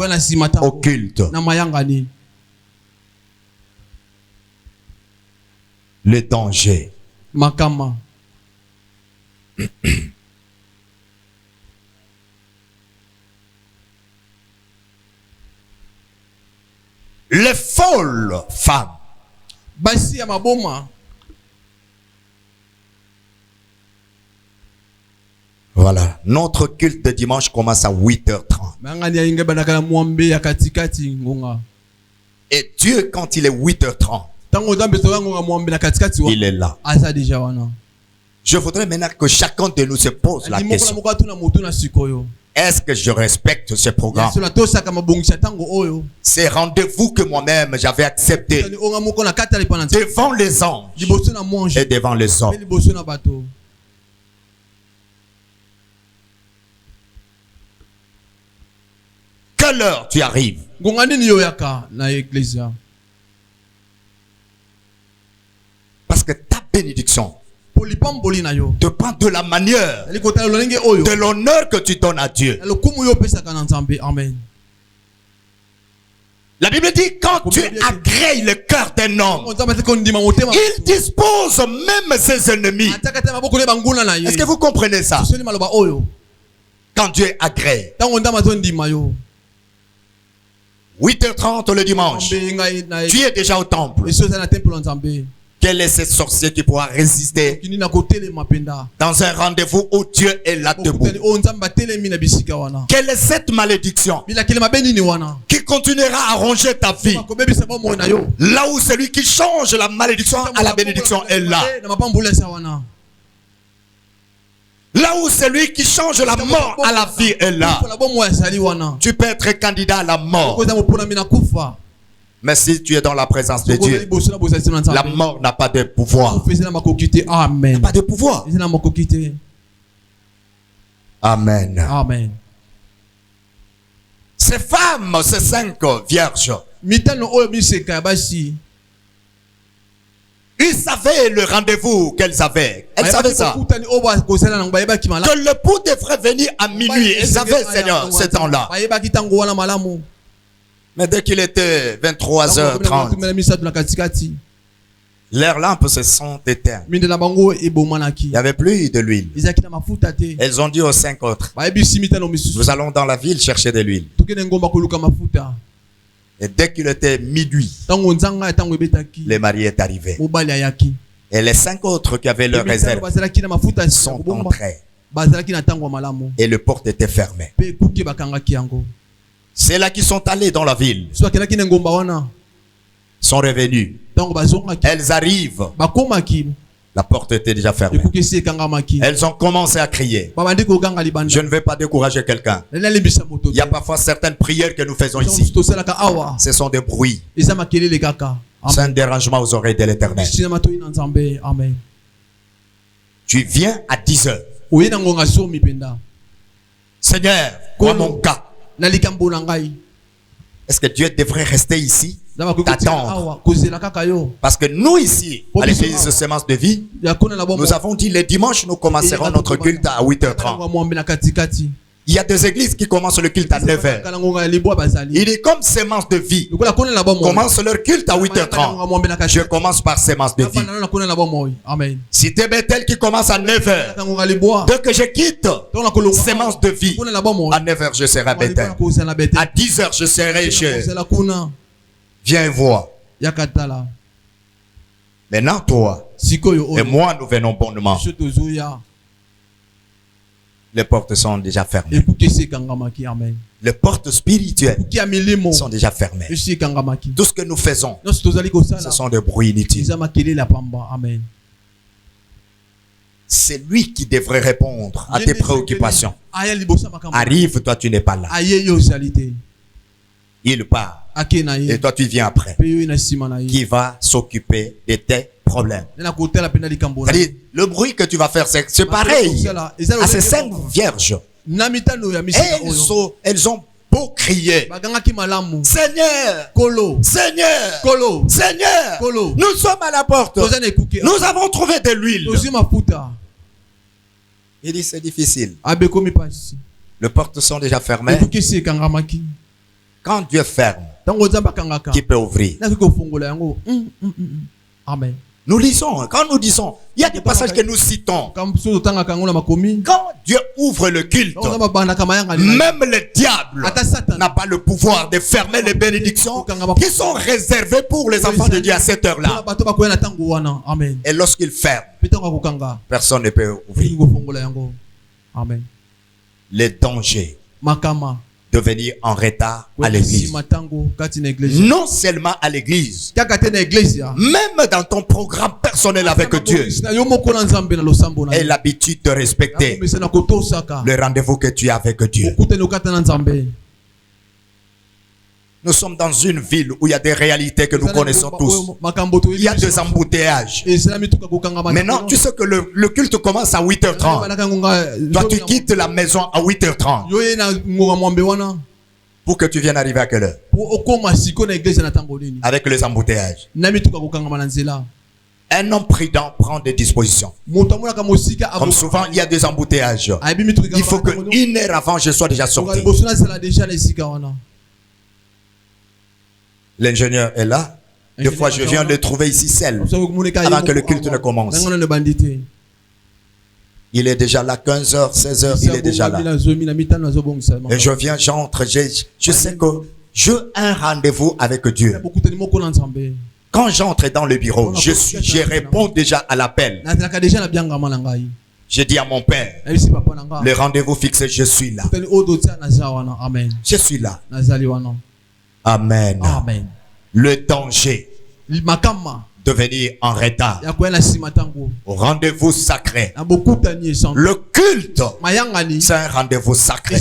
au culte. Le danger. Les folles femmes. Voilà. Notre culte de dimanche commence à 8h30. Et Dieu, quand il est 8h30, il est là. Je voudrais maintenant que chacun de nous se pose la question. Est-ce que je respecte ce programme? Ces rendez-vous que moi-même j'avais accepté devant les anges et devant les hommes. Quelle heure tu arrives? Parce que ta bénédiction dépend de la manière, de l'honneur que tu donnes à Dieu. La Bible dit, quand tu agrées le cœur d'un homme, il dispose même ses ennemis. Est-ce que vous comprenez ça? Quand Dieu agrée. 8h30 le dimanche, tu es déjà au temple. Quel est ce sorcier qui pourra résister dans un rendez-vous où Dieu est là debout? Quelle est cette malédiction qui continuera à ronger ta vie? Là où celui qui change la malédiction à la bénédiction est là. Là où celui qui change la mort à la vie est là. Tu peux être candidat à la mort. Mais si tu es dans la présence de Dieu, la mort n'a pas de pouvoir. Amen. N'a pas de pouvoir. Amen. Amen. Ces femmes, ces 5 vierges, ils savaient le rendez-vous qu'elles avaient. Elles savaient ça. Que l'époux devrait venir à minuit. Elles savaient, Seigneur, ce temps-là. Mais dès qu'il était 23h30, leurs lampes se sont éteintes. Il n'y avait plus de l'huile. Elles ont dit aux 5 autres, nous allons dans la ville chercher de l'huile. Et dès qu'il était minuit, le mari est arrivé. Et les 5 autres qui avaient leur réserve sont entrés. Et le porte était fermée. C'est là qu'ils sont allés dans la ville. Sont revenus. Elles arrivent. La porte était déjà fermée. Elles ont commencé à crier. Je ne vais pas décourager quelqu'un. Il y a parfois certaines prières que nous faisons ici. Ce sont des bruits. C'est un dérangement aux oreilles de l'Éternel. Tu viens à 10h. Seigneur, quoi mon cas? Est-ce que Dieu devrait rester ici, t'attendre? Parce que nous ici, à l'église de Semence de Vie, nous avons dit les dimanches, nous commencerons notre culte à 8h30. Il y a des églises qui commencent le culte à 9h. Il est comme Semence de Vie. Commence leur culte à 8h30. Je commence par Semence de Vie. Si tu es Bethel qui commence à 9h, dès que je quitte Semence de Vie, à 9h je serai à Bethel. À 10h je serai chez. Viens voir. Maintenant toi et moi nous venons bonnement. Les portes sont déjà fermées. Les portes spirituelles sont déjà fermées. Tout ce que nous faisons, ce sont des bruits inutiles. C'est lui qui devrait répondre à tes préoccupations. Arrive, toi tu n'es pas là. Il part. Et toi tu viens après. Qui va s'occuper de tes problèmes. C'est-à-dire, le bruit que tu vas faire, c'est pareil à ces 5 vierges. Elles ont beau crier, Seigneur, Seigneur, Seigneur, nous sommes à la porte, nous avons trouvé de l'huile. Il dit c'est difficile. Les portes sont déjà fermées. Quand Dieu ferme, qui peut ouvrir? Amen. Nous lisons, quand nous disons, il y a des passages que nous citons. Quand Dieu ouvre le culte, même le diable n'a pas le pouvoir de fermer les bénédictions qui sont réservées pour les enfants de Dieu à cette heure-là. Et lorsqu'il ferme, personne ne peut ouvrir. Les dangers de venir en retard à l'église. Non seulement à l'église, même dans ton programme personnel avec Dieu. Et l'habitude de respecter le rendez-vous que tu as avec Dieu. Nous sommes dans une ville où il y a des réalités que nous connaissons tous. Il y a des embouteillages. Maintenant, tu sais que le culte commence à 8h30. Toi, tu quittes la maison à 8h30. Pour que tu viennes arriver à quelle heure? Avec les embouteillages. Un homme prudent prend des dispositions. Comme souvent, il y a des embouteillages. Il faut que 1 heure avant, je sois déjà sorti. L'ingénieur est là. Des fois, je viens le trouver ici seul avant que le culte ne commence. Il est déjà là, 15h, 16h, il est déjà là. Et je viens, j'entre, je sais que j'ai un rendez-vous avec Dieu. Quand j'entre dans le bureau, je réponds déjà à l'appel. Je dis à mon père, le rendez-vous fixé, je suis là. Je suis là. Amen. Amen. Le danger de venir en retard au rendez-vous sacré. Le culte, c'est un rendez-vous sacré.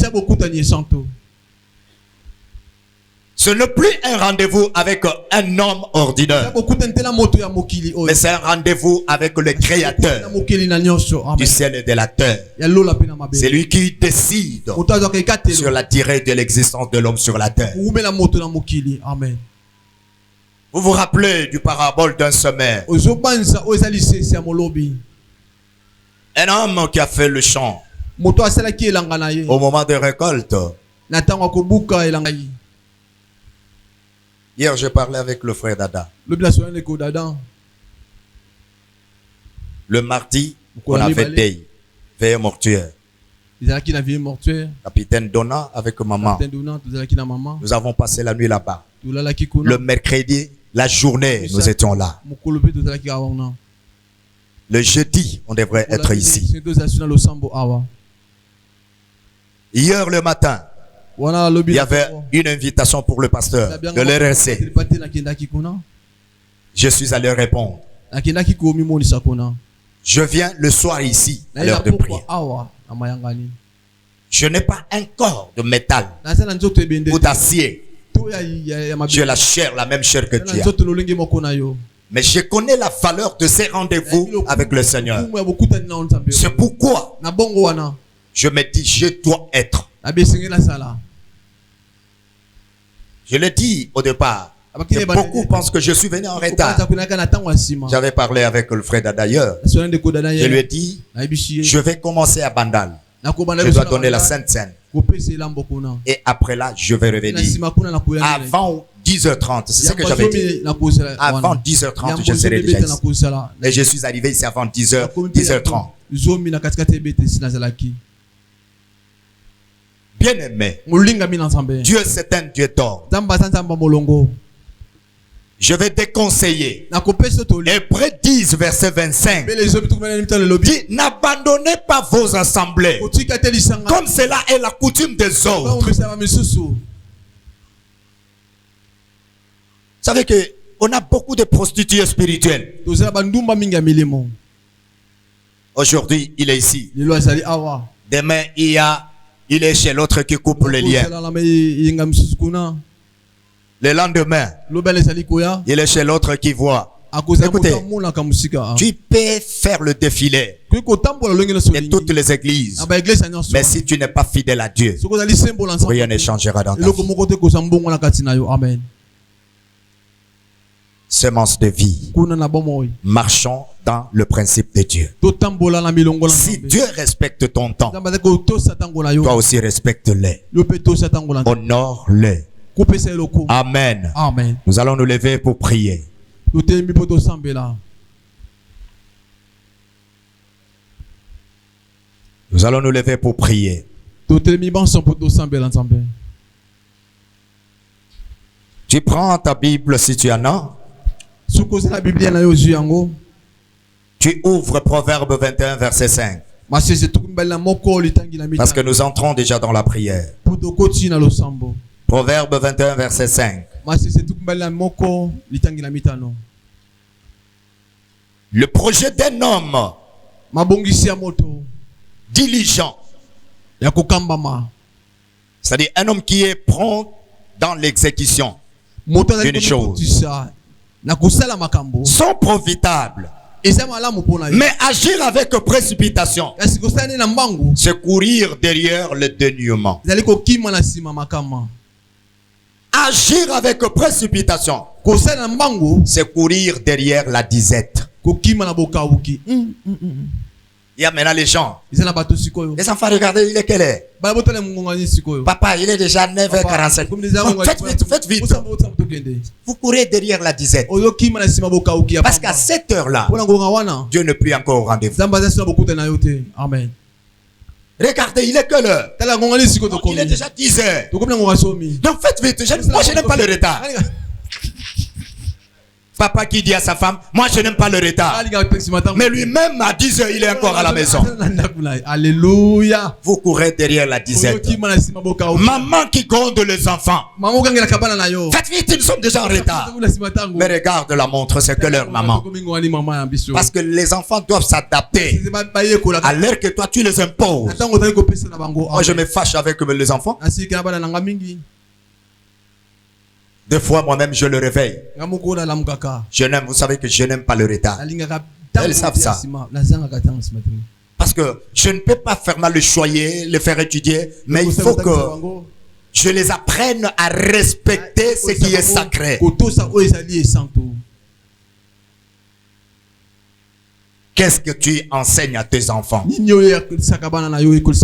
Ce n'est plus un rendez-vous avec un homme ordinaire, mais c'est un rendez-vous avec le Créateur du ciel et de la terre. C'est lui qui décide sur la durée de l'existence de l'homme sur la terre. Amen. Vous vous rappelez du parabole d'un semeur, un homme qui a fait le champ au moment de récolte. Hier, j'ai parlé avec le frère Dada. Le mardi, on avait veille mortuaire. Capitaine Donna avec maman. Nous avons passé la nuit là-bas. Le mercredi, la journée, nous étions là. Le jeudi, on devrait être ici. Hier le matin, il y avait une invitation pour le pasteur de l'RRC. Je suis allé répondre. Je viens le soir ici, à l'heure de prière. Je n'ai pas un corps de métal ou d'acier. J'ai la chair, la même chair que tu as. Mais je connais la valeur de ces rendez-vous avec le Seigneur. C'est pourquoi je me dis, je dois être. Je l'ai dit au départ. Beaucoup pensent que je suis venu en retard. J'avais parlé avec le frère d'ailleurs. Je lui ai dit, je vais commencer à Bandal. Je dois donner la Sainte Seine. Et après là, je vais revenir. Avant 10h30, c'est ce que j'avais dit. Avant 10h30, je serai déjà ici. Et je suis arrivé ici avant 10h30. Bien-aimé, Dieu c'est un Dieu d'or. Je vais déconseiller. Hébreux 10, verset 25. Dit, n'abandonnez pas vos assemblées, comme cela est la coutume des autres. Vous savez que on a beaucoup de prostituées spirituelles. Aujourd'hui, il est ici. Demain, il est chez l'autre qui coupe les liens. Le lendemain, il est chez l'autre qui voit. Écoutez, tu peux faire le défilé de toutes les églises, mais si tu n'es pas fidèle à Dieu, rien ne changera dans ta vie. Semence de vie. Marchons dans le principe de Dieu. Si Dieu respecte ton temps, toi aussi respecte-le. Honore-le. Amen. Amen. Nous allons nous lever pour prier. Nous allons nous lever pour prier. Tu prends ta Bible si tu en as. Tu ouvres Proverbe 21, verset 5. Parce que nous entrons déjà dans la prière. Proverbe 21, verset 5. Le projet d'un homme diligent, c'est-à-dire un homme qui est prompt dans l'exécution d'une chose, sont profitables. Mais agir avec précipitation, c'est courir derrière le dénuement. Agir avec précipitation, c'est courir derrière la disette. Il y a maintenant les gens. Les enfants, regardez, il est quelle heure? Papa, il est déjà 9h45. Faites vite. Vous courez derrière la disette. Parce qu'à cette heure-là, Dieu n'est plus encore au rendez-vous. Amen. Regardez, il est quelle heure? Il est déjà 10h. Donc faites vite. Moi, je n'aime pas le retard. Papa qui dit à sa femme, moi je n'aime pas le retard. Mais lui-même à 10h, il est encore à la maison. Alléluia. Vous courez derrière la disette. Maman qui gronde les enfants. Faites vite, nous sommes déjà en retard. Mais regarde la montre, c'est que leur maman. Parce que les enfants doivent s'adapter à l'heure que toi tu les imposes. Moi je me fâche avec les enfants. Des fois, moi-même, je le réveille. Je n'aime, vous savez que je n'aime pas le retard. Elles savent ça. Parce que je ne peux pas faire mal le choyer, le faire étudier, mais il faut que je les apprenne à respecter ce qui est sacré. Qu'est-ce que tu enseignes à tes enfants?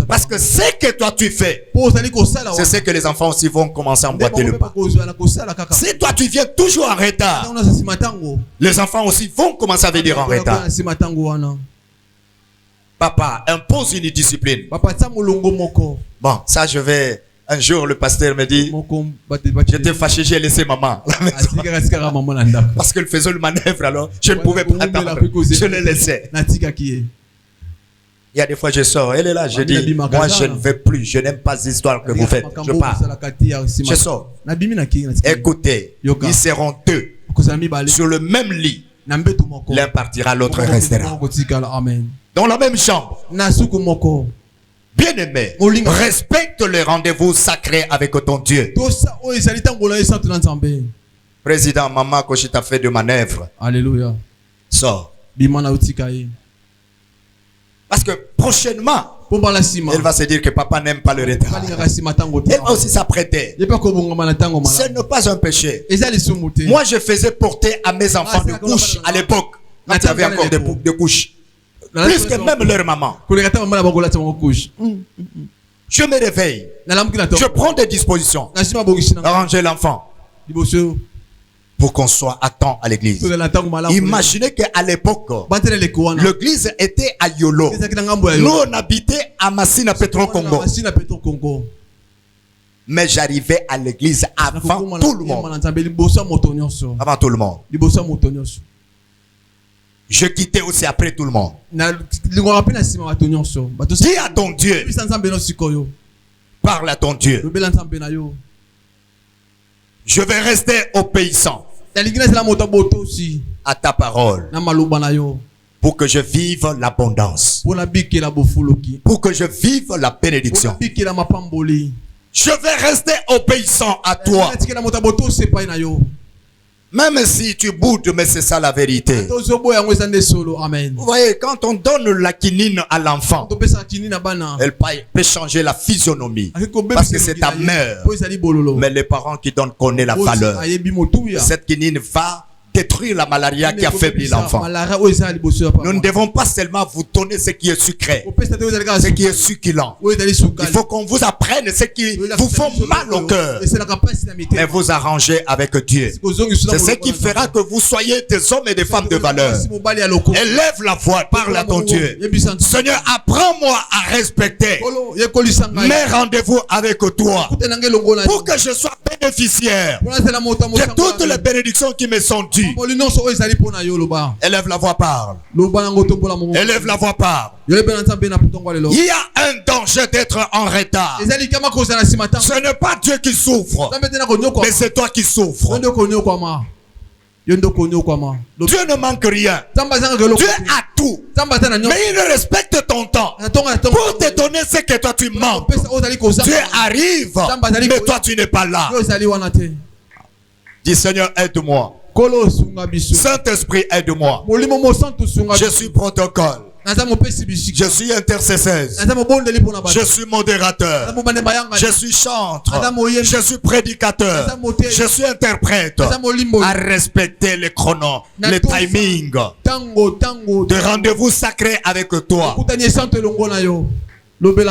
Parce que ce que toi tu fais, c'est ce que les enfants aussi vont commencer à emboîter le pas. Si toi tu viens toujours en retard, les enfants aussi vont commencer à venir en retard. Papa, impose une discipline. Bon, ça je vais... Un jour, le pasteur me dit, j'étais fâché, j'ai laissé maman à la maison. Parce qu'elle faisait le manœuvre, alors je ne pouvais pas attendre. Je le laissais. Il y a des fois, je sors, elle est là, je dis, moi je ne veux plus, je n'aime pas ces histoires que vous faites. Je pars. Je sors. Écoutez, ils seront deux sur le même lit. L'un partira, l'autre restera. Dans la même chambre. Bien-aimé, respecte les rendez-vous sacrés avec ton Dieu. Président, maman, quand je t'ai fait de manœuvre. Alléluia. Sors. Parce que prochainement, elle va se dire que papa n'aime pas le retard. Elle va aussi s'apprêter. Ce n'est pas un péché. Moi, je faisais porter à mes enfants des couches à l'époque. Quand il y avait encore des couches. Plus que même leur maman. Je me réveille. Je prends des dispositions. Arranger l'enfant. Pour qu'on soit à temps à l'église. Imaginez qu'à l'époque, l'église était à Yolo. Nous, on habitait à Massina Petro Congo. Mais j'arrivais à l'église avant tout le monde. Avant tout le monde. Je quittais aussi après tout le monde. Dis à ton Dieu. Parle à ton Dieu. Je vais rester obéissant à ta parole. Pour que je vive l'abondance. Pour que je vive la bénédiction. Je vais rester obéissant à toi. Même si tu boudes, mais c'est ça la vérité. Vous voyez, quand on donne la quinine à l'enfant, elle peut changer la physionomie. Parce que c'est ta mère. Mais les parents qui donnent connaissent la valeur. Cette quinine va détruire la malaria qui affaiblit l'enfant. Nous ne devons pas seulement vous donner ce qui est sucré, ce qui est succulent. Il faut qu'on vous apprenne ce qui vous font mal au cœur. Mais vous arrangez avec Dieu. C'est ce qui fera que vous soyez des hommes et des femmes de valeur. Élève la voix, parle à ton Dieu. Seigneur, apprends-moi à respecter mes rendez-vous avec toi. Pour que je sois bénéficiaire de toutes les bénédictions qui me sont dues. Élève la voix, parle. Élève la voix, parle. Il y a un danger d'être en retard. Ce n'est pas Dieu qui souffre, mais c'est toi qui souffres. Dieu ne manque rien. Dieu a tout. Mais il respecte ton temps pour te donner ce que toi tu manques. Dieu arrive, mais toi tu n'es pas là. Dis Seigneur, aide-moi. Saint-Esprit, aide-moi. Je suis protocole. Je suis intercesseur. Je suis modérateur. Je suis chanteur. Je suis prédicateur. Je suis interprète. À respecter les chronos, les timings de rendez-vous sacrés avec toi.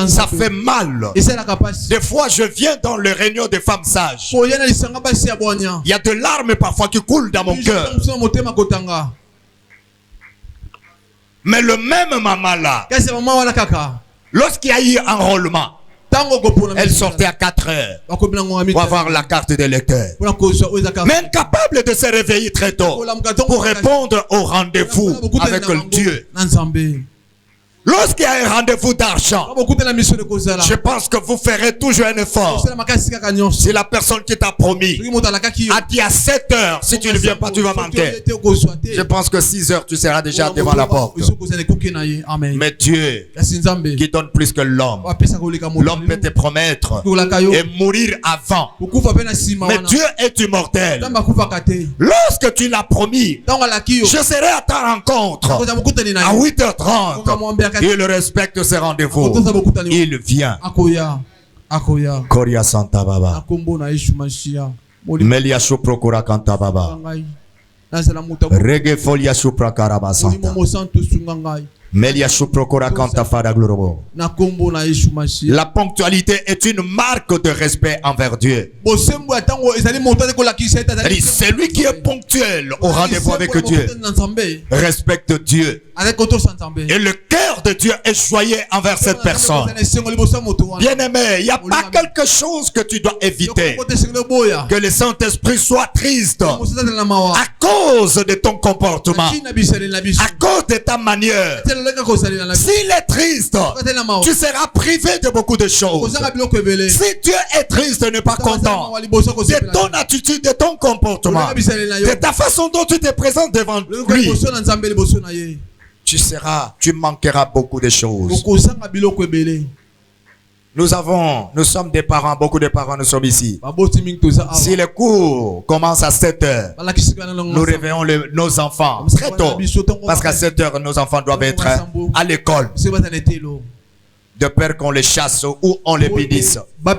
Ça fait mal. Des fois, je viens dans les réunions des femmes sages. Il y a de larmes parfois qui coulent dans mon cœur. Mais le même maman là, lorsqu'il y a eu enrôlement, elle sortait à 4 heures pour avoir la carte d'électeur. Mais incapable de se réveiller très tôt pour répondre au rendez-vous avec Dieu. Lorsqu'il y a un rendez-vous d'argent, je pense que vous ferez toujours un effort. Si la personne qui t'a promis a dit à 7 heures, si tu ne viens pas, tu vas manquer. Je pense que 6 heures, tu seras déjà devant la porte. Mais Dieu, qui donne plus que l'homme, l'homme peut te promettre et mourir avant. Mais Dieu est immortel. Lorsque tu l'as promis, je serai à ta rencontre à 8h30. Il respecte ses rendez-vous. Il vient. Koria Santa Baba. Melia Shuprokura Kanta Baba. Rege Folia Shuprakara Santa. Melia Shuprokura Kanta Fada Glorobo. La ponctualité est une marque de respect envers Dieu. Celui qui est ponctuel au rendez-vous avec Dieu respecte Dieu. Et le cœur de Dieu est joyeux envers cette personne. Bien-aimé, il n'y a pas quelque chose que tu dois éviter. Que le Saint-Esprit soit triste à cause de ton comportement, à cause de ta manière. S'il est triste, tu seras privé de beaucoup de choses. Si Dieu est triste et n'est pas content de ton attitude, de ton comportement, de ta façon dont tu te présentes devant lui, tu manqueras beaucoup de choses. Nous sommes des parents, beaucoup de parents, nous sommes ici. Si le cours commence à 7 heures, nous réveillons nos enfants très tôt. Parce qu'à 7 heures, nos enfants doivent être à l'école. De peur qu'on les chasse ou on les bénisse. Mais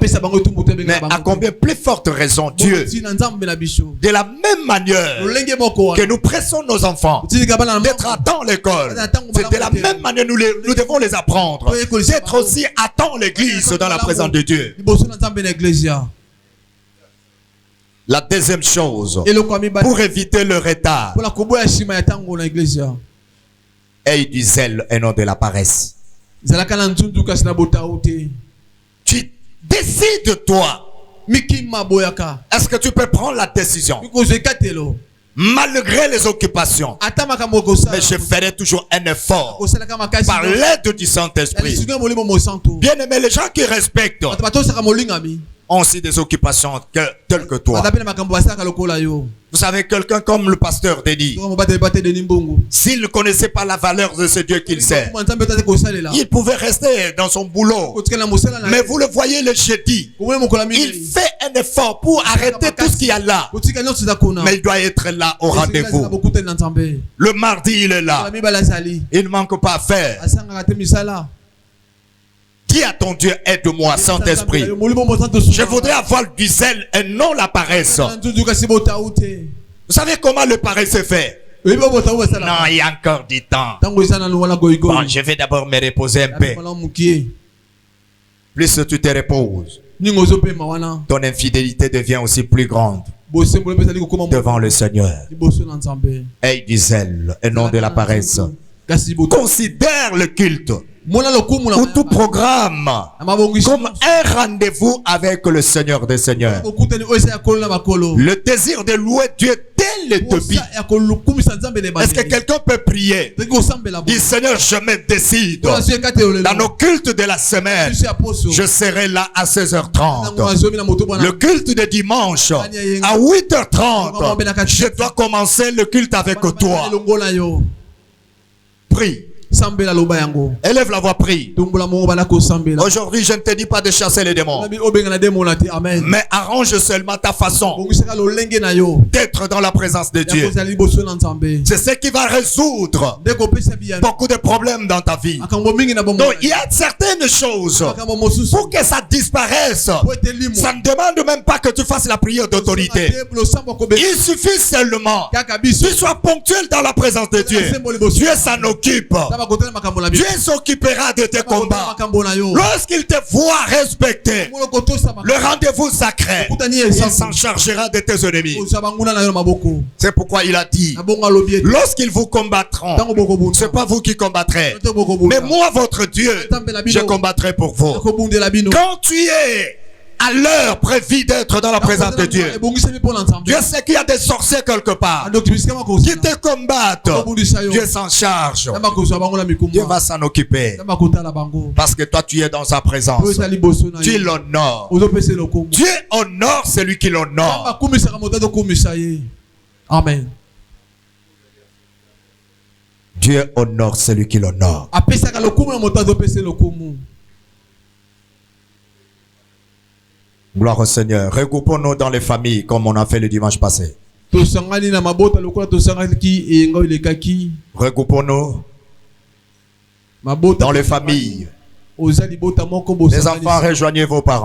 à combien plus forte raison Dieu, de la même manière que nous pressons nos enfants d'être à temps l'école, c'est de la même manière nous devons les apprendre d'être aussi à temps l'église dans la présence de Dieu. La deuxième chose, pour éviter le retard, aie du zèle et non de la paresse. Tu décides toi. Est-ce que tu peux prendre la décision malgré les occupations? Mais je ferai toujours un effort par l'aide du Saint-Esprit. Bien aimé, les gens qui respectent ont aussi des occupations telles que toi. Vous savez, quelqu'un comme le pasteur Denis, s'il ne connaissait pas la valeur de ce Dieu qu'il sert, il pouvait rester dans son boulot. Mais vous le voyez le jeudi, il fait un effort pour arrêter tout ce qu'il y a là. Mais il doit être là au rendez-vous. Le mardi, il est là. Il ne manque pas à faire. Dis à ton Dieu, aide-moi, Saint-Esprit. Je voudrais avoir du zèle et non la paresse. Vous savez comment le paresse est fait? Non, il y a encore du temps. Bon, je vais d'abord me reposer un peu. Plus tu te reposes, ton infidélité devient aussi plus grande devant le Seigneur. Aie du zèle et non de la paresse. Considère le culte ou tout programme comme un rendez-vous avec le Seigneur des Seigneurs. Le désir de louer Dieu dès le début. Est-ce que quelqu'un peut prier? Dis Seigneur, je me décide. Dans nos cultes de la semaine, je serai là à 16h30. Le culte de dimanche à 8h30. Je dois commencer le culte avec toi. Prie. Élève la voix, prie. Aujourd'hui, je ne te dis pas de chasser les démons, mais arrange seulement ta façon d'être dans la présence de Dieu. C'est ce qui va résoudre beaucoup de problèmes dans ta vie. Donc, il y a certaines choses pour que ça disparaisse. Ça ne demande même pas que tu fasses la prière d'autorité. Il suffit seulement que tu sois ponctuel dans la présence de Dieu. Dieu s'en occupe. Dieu s'occupera de tes combats. Lorsqu'il te voit respecter le rendez-vous sacré, il s'en chargera de tes ennemis. C'est pourquoi il a dit, lorsqu'ils vous combattront, ce n'est pas vous qui combattrez, mais moi votre Dieu, je combattrai pour vous. Quand tu es à l'heure prévue d'être dans la présence de Dieu. Dieu sait qu'il y a des sorciers quelque part qui te combattent. Dieu s'en charge. Dieu va s'en occuper. Parce que toi tu es dans sa présence. Tu l'honores. Dieu honore celui qui l'honore. Amen. Dieu honore celui qui l'honore. Gloire au Seigneur. Regroupons-nous dans les familles comme on a fait le dimanche passé. Regroupons-nous dans les familles. Les enfants, rejoignez vos parents.